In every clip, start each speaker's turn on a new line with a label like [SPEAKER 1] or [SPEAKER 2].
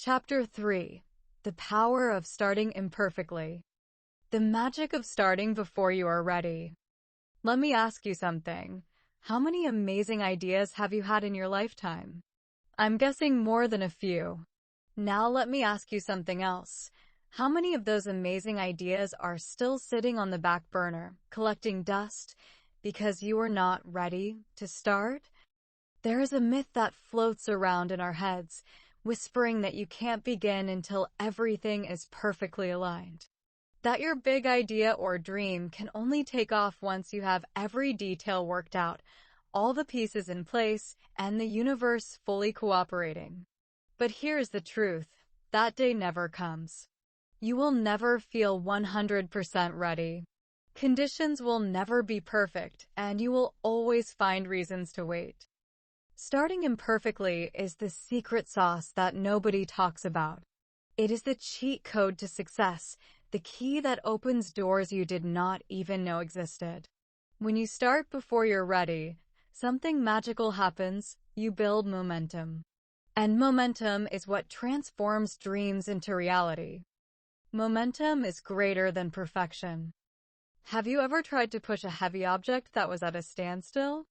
[SPEAKER 1] Chapter 3. The Power of Starting Imperfectly. The Magic of Starting Before You Are Ready. Let me ask you something. How many amazing ideas have you had in your lifetime? I'm guessing more than a few. Now let me ask you something else. How many of those amazing ideas are still sitting on the back burner, collecting dust, because you are not ready to start? There is a myth that floats around in our heads, whispering that you can't begin until everything is perfectly aligned. That your big idea or dream can only take off once you have every detail worked out, all the pieces in place, and the universe fully cooperating. But here's the truth. That day never comes. You will never feel 100% ready. Conditions will never be perfect, and you will always find reasons to wait. Starting imperfectly is the secret sauce that nobody talks about. It is the cheat code to success, the key that opens doors you did not even know existed. When you start before you're ready, something magical happens. You build momentum. And momentum is what transforms dreams into reality. Momentum is greater than perfection. Have you ever tried to push a heavy object that was at a standstill?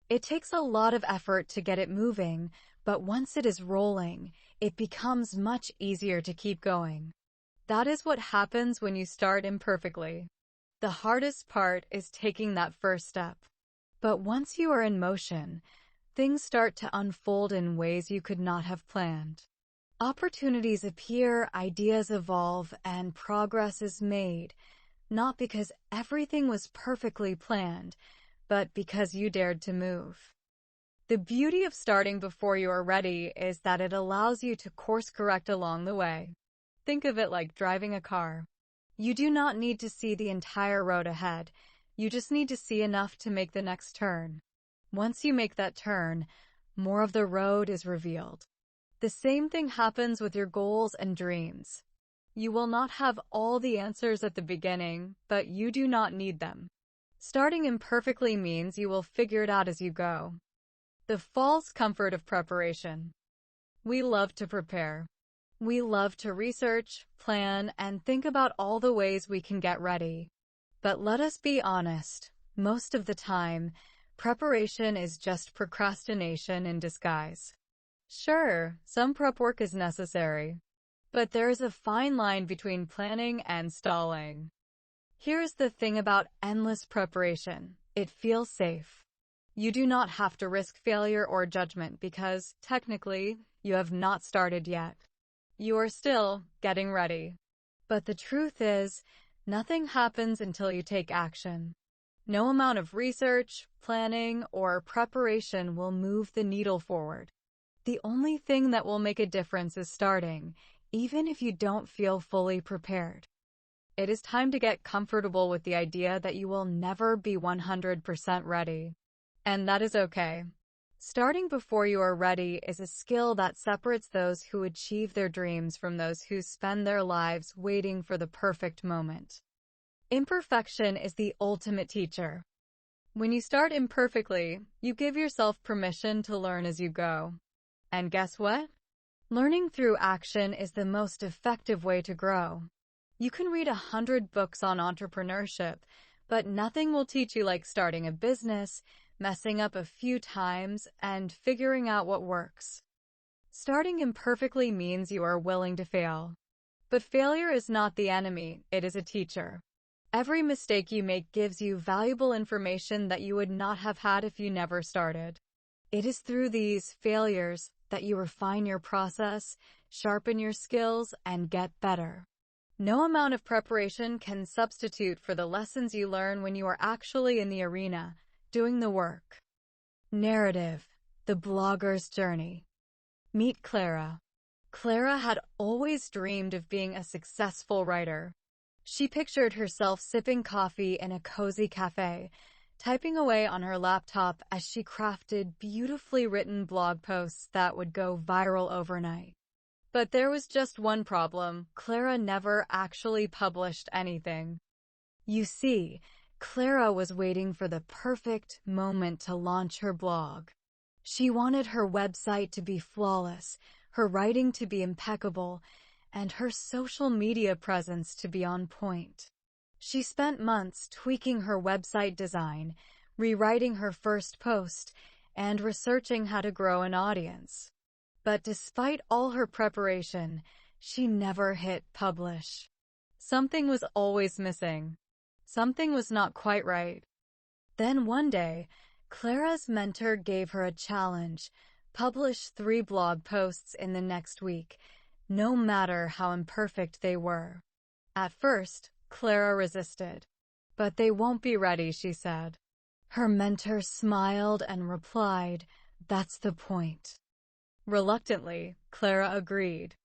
[SPEAKER 1] It takes a lot of effort to get it moving, but once it is rolling, it becomes much easier to keep going. That is what happens when you start imperfectly. The hardest part is taking that first step. But once you are in motion, things start to unfold in ways you could not have planned. Opportunities appear, ideas evolve, and progress is made, not because everything was perfectly planned, but because you dared to move. The beauty of starting before you are ready is that it allows you to course correct along the way. Think of it like driving a car. You do not need to see the entire road ahead. You just need to see enough to make the next turn. Once you make that turn, more of the road is revealed. The same thing happens with your goals and dreams. You will not have all the answers at the beginning, but you do not need them. Starting imperfectly means you will figure it out as you go. The false comfort of preparation. We love to prepare. We love to research, plan, and think about all the ways we can get ready. But let us be honest, most of the time, preparation is just procrastination in disguise. Sure, some prep work is necessary, but there is a fine line between planning and stalling. Here's the thing about endless preparation. It feels safe. You do not have to risk failure or judgment because, technically, you have not started yet. You are still getting ready. But the truth is, nothing happens until you take action. No amount of research, planning, or preparation will move the needle forward. The only thing that will make a difference is starting, even if you don't feel fully prepared. It is time to get comfortable with the idea that you will never be 100% ready. And that is okay. Starting before you are ready is a skill that separates those who achieve their dreams from those who spend their lives waiting for the perfect moment. Imperfection is the ultimate teacher. When you start imperfectly, you give yourself permission to learn as you go. And guess what? Learning through action is the most effective way to grow. You can read 100 books on entrepreneurship, but nothing will teach you like starting a business, messing up a few times, and figuring out what works. Starting imperfectly means you are willing to fail. But failure is not the enemy, it is a teacher. Every mistake you make gives you valuable information that you would not have had if you never started. It is through these failures that you refine your process, sharpen your skills, and get better. No amount of preparation can substitute for the lessons you learn when you are actually in the arena, doing the work. Narrative: the blogger's journey. Meet Clara. Clara had always dreamed of being a successful writer. She pictured herself sipping coffee in a cozy cafe, typing away on her laptop as she crafted beautifully written blog posts that would go viral overnight. But there was just one problem. Clara never actually published anything. You see, Clara was waiting for the perfect moment to launch her blog. She wanted her website to be flawless, her writing to be impeccable, and her social media presence to be on point. She spent months tweaking her website design, rewriting her first post, and researching how to grow an audience. But despite all her preparation, she never hit publish. Something was always missing. Something was not quite right. Then one day, Clara's mentor gave her a challenge: publish 3 blog posts in the next week, no matter how imperfect they were. At first, Clara resisted. "But they won't be ready," she said. Her mentor smiled and replied, "That's the point." Reluctantly, Clara agreed.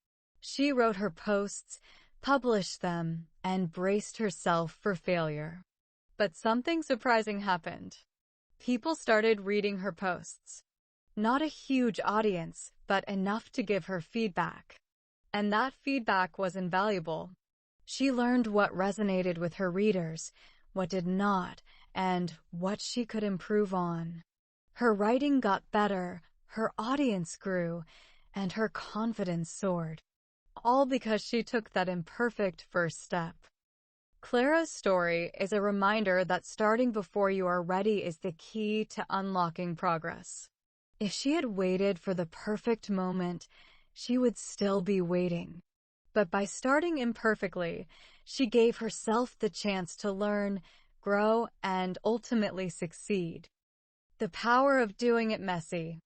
[SPEAKER 1] She wrote her posts, published them, and braced herself for failure. But something surprising happened. People started reading her posts. Not a huge audience, but enough to give her feedback. And that feedback was invaluable. She learned what resonated with her readers, what did not, and what she could improve on. Her writing got better, her audience grew, and her confidence soared. All because she took that imperfect first step. Clara's story is a reminder that starting before you are ready is the key to unlocking progress. If she had waited for the perfect moment, she would still be waiting. But by starting imperfectly, she gave herself the chance to learn, grow, and ultimately succeed. The power of doing it messy.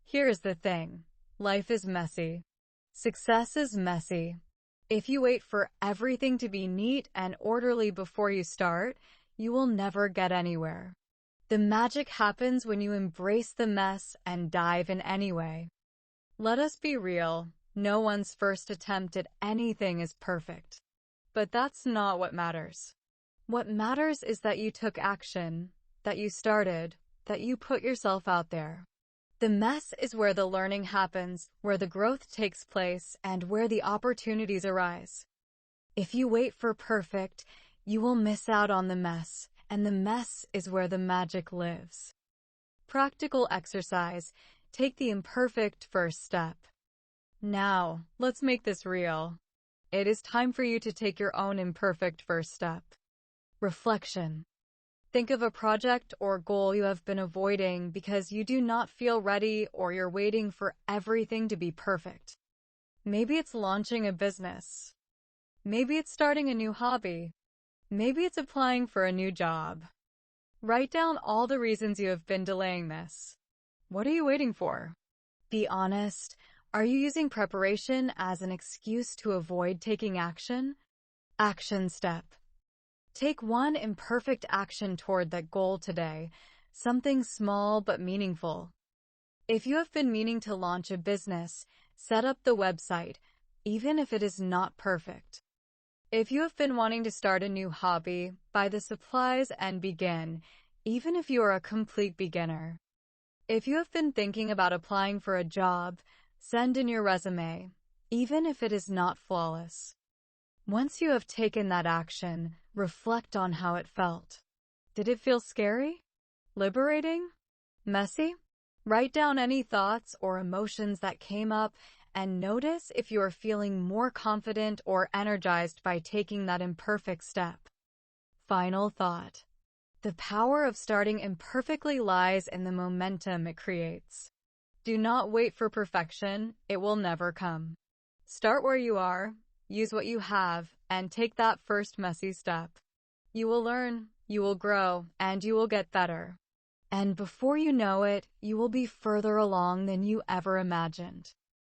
[SPEAKER 1] Here's the thing. Life is messy. Success is messy. If you wait for everything to be neat and orderly before you start, you will never get anywhere. The magic happens when you embrace the mess and dive in anyway. Let us be real. No one's first attempt at anything is perfect. But that's not what matters. What matters is that you took action, that you started, that you put yourself out there. The mess is where the learning happens, where the growth takes place, and where the opportunities arise. If you wait for perfect, you will miss out on the mess, and the mess is where the magic lives. Practical exercise. Take the imperfect first step. Now, let's make this real. It is time for you to take your own imperfect first step. Reflection. Think of a project or goal you have been avoiding because you do not feel ready or you're waiting for everything to be perfect. Maybe it's launching a business. Maybe it's starting a new hobby. Maybe it's applying for a new job. Write down all the reasons you have been delaying this. What are you waiting for? Be honest. Are you using preparation as an excuse to avoid taking action? Action step. Take one imperfect action toward that goal today, something small but meaningful. If you have been meaning to launch a business, set up the website, even if it is not perfect. If you have been wanting to start a new hobby, buy the supplies and begin, even if you are a complete beginner. If you have been thinking about applying for a job, send in your resume, even if it is not flawless. Once you have taken that action, reflect on how it felt. Did it feel scary? Liberating? Messy? Write down any thoughts or emotions that came up and notice if you are feeling more confident or energized by taking that imperfect step. Final thought. The power of starting imperfectly lies in the momentum it creates. Do not wait for perfection. It will never come. Start where you are. Use what you have, and take that first messy step. You will learn, you will grow, and you will get better. And before you know it, you will be further along than you ever imagined.